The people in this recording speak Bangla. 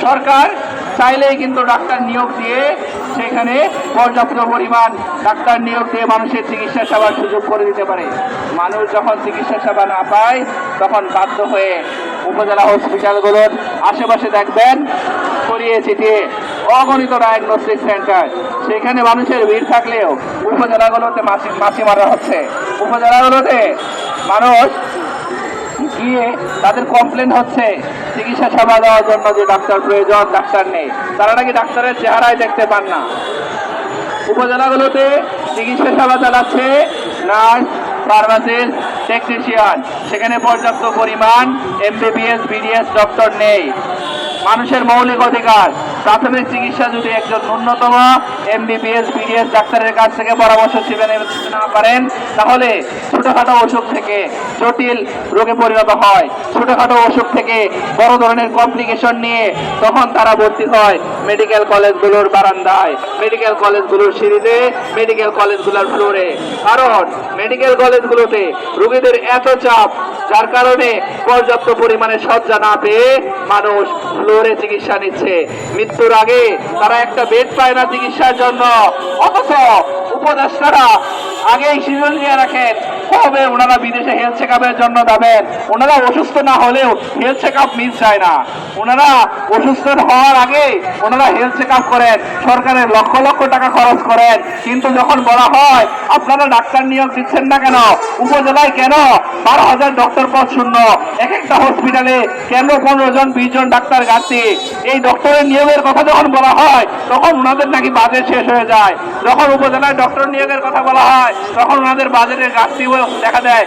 সরকার চাইলেই কিন্তু ডাক্তার নিয়োগ দিয়ে সেখানে পর্যাপ্ত পরিমাণ ডাক্তার নিয়োগ দিয়ে মানুষের চিকিৎসা সেবার সুযোগ করে দিতে পারে। মানুষ যখন চিকিৎসা সেবা না পায় তখন বাধ্য হয়ে উপজেলা হসপিটালগুলোর আশেপাশে দেখবেন ছড়িয়ে ছিটিয়ে অগণিত ডায়াগনস্টিক সেন্টার, সেখানে মানুষের ভিড় থাকলেও উপজেলাগুলোতে মাছি মারা হচ্ছে। উপজেলাগুলোতে মানুষ গিয়ে তাদের কমপ্লেন হচ্ছে চিকিৎসা সেবা দেওয়ার জন্য যে ডাক্তার প্রয়োজন, ডাক্তার নেই। তারা নাকি ডাক্তারের চেহারাই দেখতে পান না। উপজেলাগুলোতে চিকিৎসা সেবা চালাচ্ছে নার্স, ফার্মাসিস্ট, টেকনিশিয়ান, সেখানে পর্যাপ্ত পরিমাণ এমবিবিএস, বিডিএস ডক্টর নেই। মানুষের মৌলিক অধিকার প্রাথমিক চিকিৎসা যদি একজন ন্যূনতম এমবিবিএস, বিডিএস ডাক্তারের কাছ থেকে পরামর্শ না পারেন, তাহলে ছোটখাটো অসুখ থেকে জটিল রোগে পরিণত হয়। ছোটখাটো অসুখ থেকে বড় ধরনের কমপ্লিকেশন নিয়ে তখন তারা ভর্তি হয় মেডিকেল কলেজগুলোর বারান্দায়, মেডিকেল কলেজগুলোর সিঁড়িতে, মেডিকেল কলেজগুলোর ফ্লোরে। কারণ মেডিকেল কলেজগুলোতে রোগীদের এত চাপ, যার কারণে পর্যাপ্ত পরিমাণে শয্যা না পেয়ে মানুষ ফ্লোরে চিকিৎসা নিচ্ছে। মৃত্যুর আগে তারা একটা বেড পায় না চিকিৎসার জন্য। অথচ উপদেষ্টারা আগেই শিডিউল নিয়ে রাখেন কবে ওনারা বিদেশে হেলথ চেক আপের জন্য যাবেন। ওনারা অসুস্থ না হলেও হেলথ চেক আপ মিস যায় না। ওনারা অসুস্থ হওয়ার আগে ওনারা হেলথ চেক আপ করেন, সরকারের লক্ষ লক্ষ টাকা খরচ করেন। কিন্তু যখন বলা হয় আপনারা ডাক্তার নিয়োগ দিচ্ছেন না কেন, উপজেলায় কেন 12,000 ডক্টর পদ শূন্য, এক একটা হসপিটালে কেন 15 জন 20 জন ডাক্তার ঘাটতি, এই ডক্টরের নিয়োগের কথা যখন বলা হয় তখন ওনাদের নাকি বাজেট শেষ হয়ে যায়। যখন উপজেলায় ডক্টর নিয়োগের কথা বলা হয় তখন ওনাদের বাজেটের ঘাটতি দেখা দেয়।